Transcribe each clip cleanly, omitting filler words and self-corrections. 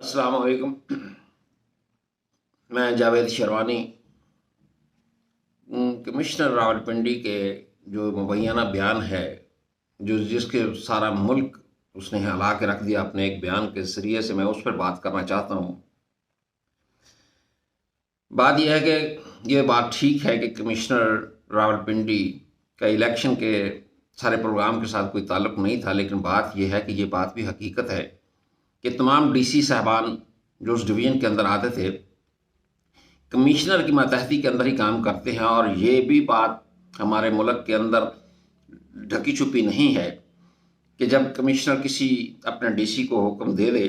अस्सलाम वालेकुम। मैं जावेद शेरवानी। कमिश्नर रावलपिंडी के जो मुबैना बयान है, जो जिसके सारा मुल्क उसने हिला के रख दिया अपने एक बयान के ज़रिए से, मैं उस पर बात करना चाहता हूँ। बात यह है कि ये बात ठीक है कि कमिश्नर रावलपिंडी का इलेक्शन के सारे प्रोग्राम के साथ कोई ताल्लुक़ नहीं था, लेकिन बात यह है कि ये बात भी हकीकत है कि तमाम डीसी साहबान जो उस डिवीज़न के अंदर आते थे कमिश्नर की मातहती के अंदर ही काम करते हैं। और ये भी बात हमारे मुल्क के अंदर ढकी छुपी नहीं है कि जब कमिश्नर किसी अपने डीसी को हुक्म दे दे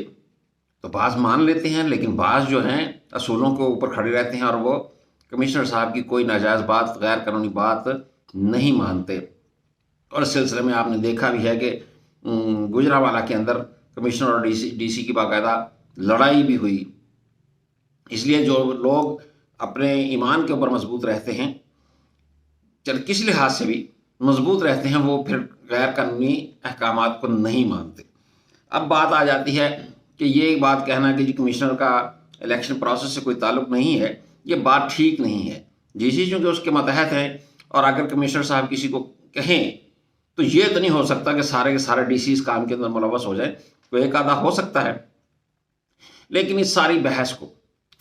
तो बाज़ मान लेते हैं, लेकिन बाज़ जो हैं असूलों के ऊपर खड़े रहते हैं और वो कमिश्नर साहब की कोई नाजायज़ बात, गैर कानूनी बात नहीं मानते। और इस सिलसिले में आपने देखा भी है कि गुजरांवाला के अंदर कमिश्नर और डीसी की बाकायदा लड़ाई भी हुई। इसलिए जो लोग अपने ईमान के ऊपर मजबूत रहते हैं, चल किसी लिहाज से भी मजबूत रहते हैं, वो फिर गैर कानूनी अहकामात को नहीं मानते। अब बात आ जाती है कि ये बात कहना कि जी कमिश्नर का इलेक्शन प्रोसेस से कोई ताल्लुक़ नहीं है, ये बात ठीक नहीं है। डीसी चूँकि उसके मतहत है, और अगर कमिश्नर साहब किसी को कहें तो ये तो नहीं हो सकता कि सारे के सारे डीसी इस काम के अंदर मुलव्वस हो जाए। कोई एक आधा हो सकता है, लेकिन इस सारी बहस को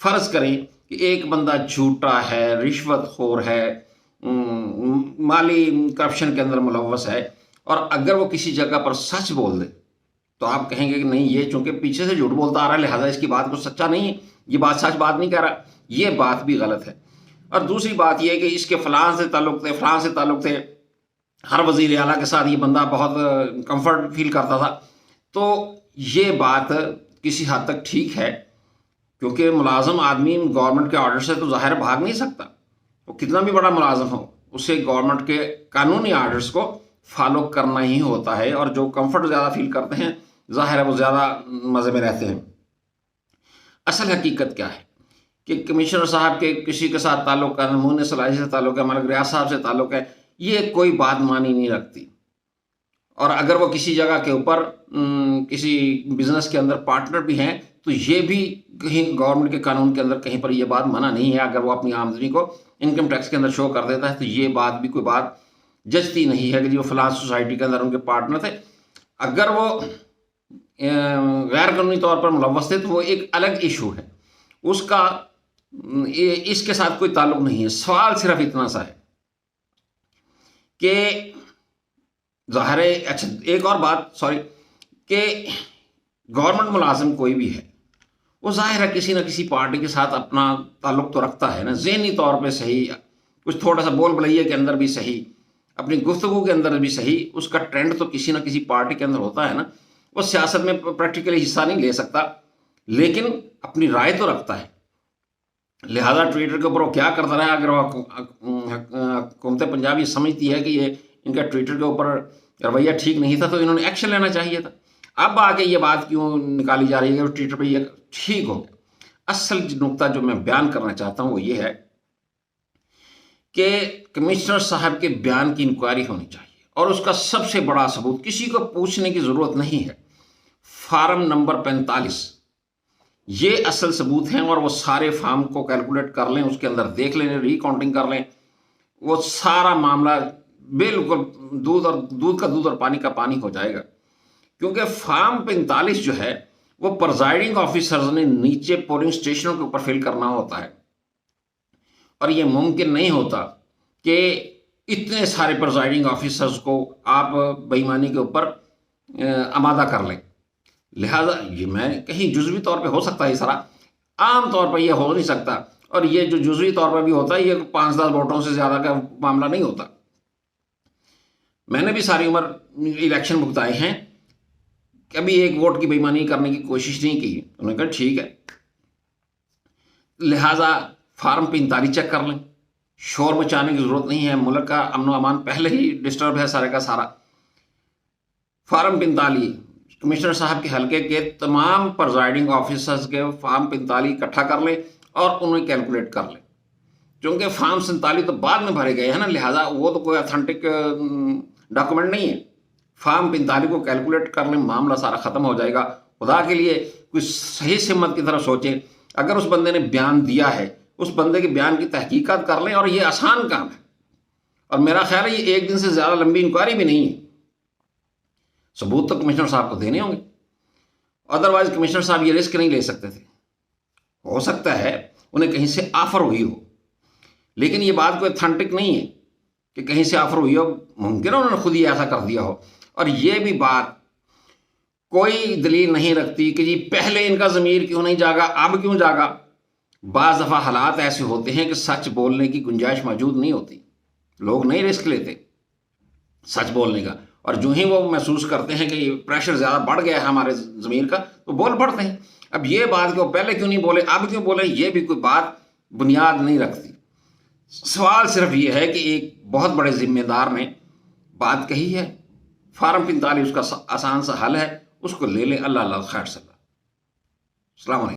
फ़र्ज़ करें कि एक बंदा झूठा है, रिश्वतखोर है, माली करप्शन के अंदर मुलव्वस है, और अगर वो किसी जगह पर सच बोल दे तो आप कहेंगे कि नहीं, ये चूंकि पीछे से झूठ बोलता आ रहा है लिहाजा इसकी बात को सच्चा नहीं है, ये बात सच बात नहीं कह रहा। ये बात भी गलत है। और दूसरी बात यह है कि इसके फ़लाँ से ताल्लुक़ थे, फ़लाँ से ताल्लुक़ थे, हर वज़ीर आला के साथ ये बंदा बहुत कंफर्ट फील करता था। तो ये बात किसी हद तक ठीक है, क्योंकि मुलाजम आदमी गवर्नमेंट के ऑर्डर से तो ज़ाहिर भाग नहीं सकता। वो कितना भी बड़ा मुलाजम हो, उसे गवर्नमेंट के कानूनी आर्डर्स को फॉलो करना ही होता है। और जो कंफर्ट ज़्यादा फील करते हैं, ज़ाहिर है वो ज़्यादा मज़े में रहते हैं। असल हकीकत क्या है कि कमिश्नर साहब के किसी के साथ ताल्लुक़ है, नमूने सलाही से ताल्लुक़ है, मलिक रियाज साहब से ताल्लुक़ है, ये कोई बात मानी नहीं रखती। और अगर वो किसी जगह के ऊपर किसी बिजनेस के अंदर पार्टनर भी हैं तो ये भी कहीं गवर्नमेंट के कानून के अंदर कहीं पर ये बात मना नहीं है। अगर वो अपनी आमदनी को इनकम टैक्स के अंदर शो कर देता है तो ये बात भी कोई बात जचती नहीं है कि जो फलां सोसाइटी के अंदर उनके पार्टनर थे, अगर वो गैर कानूनी तौर पर मुलव्वस थे तो वो एक अलग इशू है, उसका इसके साथ कोई ताल्लुक नहीं है। सवाल सिर्फ इतना सा है कि ज़ाहिर है, अच्छा एक और बात, सॉरी, कि गवर्नमेंट मुलाजिम कोई भी है वो ज़ाहिर है किसी न किसी पार्टी के साथ अपना ताल्लुक़ तो रखता है ना, ज़हनी तौर पे सही, कुछ थोड़ा सा बोल बलैये के अंदर भी सही, अपनी गुफ्तगू के अंदर भी सही, उसका ट्रेंड तो किसी न किसी पार्टी के अंदर होता है ना। वो सियासत में प्रैक्टिकली हिस्सा नहीं ले सकता, लेकिन अपनी राय तो रखता है। लिहाजा ट्विटर के ऊपर वो क्या करता रहा, अगर हुकूमत पंजाब ये समझती है कि ये इनका ट्विटर के ऊपर रवैया ठीक नहीं था तो इन्होंने एक्शन लेना चाहिए था। अब आके ये बात क्यों निकाली जा रही है कि ट्विटर पे ये ठीक हो गया। असल नुक्ता जो मैं बयान करना चाहता हूँ वो ये है कि कमिश्नर साहब के बयान की इंक्वायरी होनी चाहिए, और उसका सबसे बड़ा सबूत, किसी को पूछने की ज़रूरत नहीं है, फार्म नंबर 45 ये असल सबूत हैं। और वो सारे फार्म को कैलकुलेट कर लें, उसके अंदर देख लें, रिकाउंटिंग कर लें, वो सारा मामला बिल्कुल दूध का दूध और पानी का पानी हो जाएगा। क्योंकि फार्म 45 जो है वो प्रिजाइडिंग ऑफिसर्स ने नीचे पोलिंग स्टेशनों के ऊपर फिल करना होता है, और ये मुमकिन नहीं होता कि इतने सारे प्रिजाइडिंग ऑफिसर्स को आप बेईमानी के ऊपर आमादा कर लें। लिहाजा ये मैं कहीं जुज़वी तौर पे हो सकता है, ये सारा आम तौर पर ये हो नहीं सकता, और ये जो जुज़वी तौर पर भी होता है ये 5-10 वोटों से ज़्यादा का मामला नहीं होता। मैंने भी सारी उम्र इलेक्शन भुगताए हैं, कभी एक वोट की बेईमानी करने की कोशिश नहीं की। उन्होंने कहा ठीक है, लिहाजा फार्म 45 चेक कर लें, शोर मचाने की ज़रूरत नहीं है, मुल्क का अमन व अमान पहले ही डिस्टर्ब है सारे का सारा। फार्म 45 कमिश्नर साहब के हल्के के तमाम प्रिजाइडिंग ऑफिसर्स के फार्म 45 इकट्ठा कर लें और उन्हें कैलकुलेट कर लें। क्योंकि फार्म 47 तो बाद में भरे गए हैं ना, लिहाजा वो तो कोई ऑथेंटिक डॉक्यूमेंट नहीं है। फार्म 45 को कैलकुलेट कर लें, मामला सारा ख़त्म हो जाएगा। खुदा के लिए کوئی صحیح سمت کی طرف سوچیں. اگر اس بندے نے بیان دیا ہے اس بندے کے بیان کی تحقیقات کر لیں, اور یہ آسان کام ہے, اور میرا خیال ہے یہ ایک دن سے زیادہ لمبی انکوائری بھی نہیں ہے. ثبوت تو کمشنر صاحب کو دینے ہوں گے, ادروائز کمشنر صاحب یہ رسک نہیں لے سکتے تھے. ہو سکتا ہے انہیں کہیں سے آفر ہوئی ہو, لیکن یہ بات کوئی اتھینٹک نہیں ہے کہ کہیں سے آفر ہوئی ہو. ممکن ہے انہوں نے خود ہی ایسا کر دیا ہو. اور یہ بھی بات کوئی دلیل نہیں رکھتی کہ جی پہلے ان کا ضمیر کیوں نہیں جاگا, اب کیوں جاگا. بعض دفعہ حالات ایسے ہوتے ہیں کہ سچ بولنے کی گنجائش موجود نہیں ہوتی, لوگ نہیں رسک لیتے سچ بولنے کا, اور جو ہی وہ محسوس کرتے ہیں کہ یہ پریشر زیادہ بڑھ گیا ہے ہمارے ضمیر کا تو بول پڑتے ہیں. اب یہ بات کہ وہ پہلے کیوں نہیں بولے اب کیوں بولے, یہ بھی کوئی بات بنیاد نہیں رکھتی. سوال صرف یہ ہے کہ ایک بہت بڑے ذمہ دار نے بات کہی ہے, فارم 45 اس کا آسان سا حل ہے, اس کو لے لیں. اللہ اللہ خیر صلی اللہ. السلام علیکم.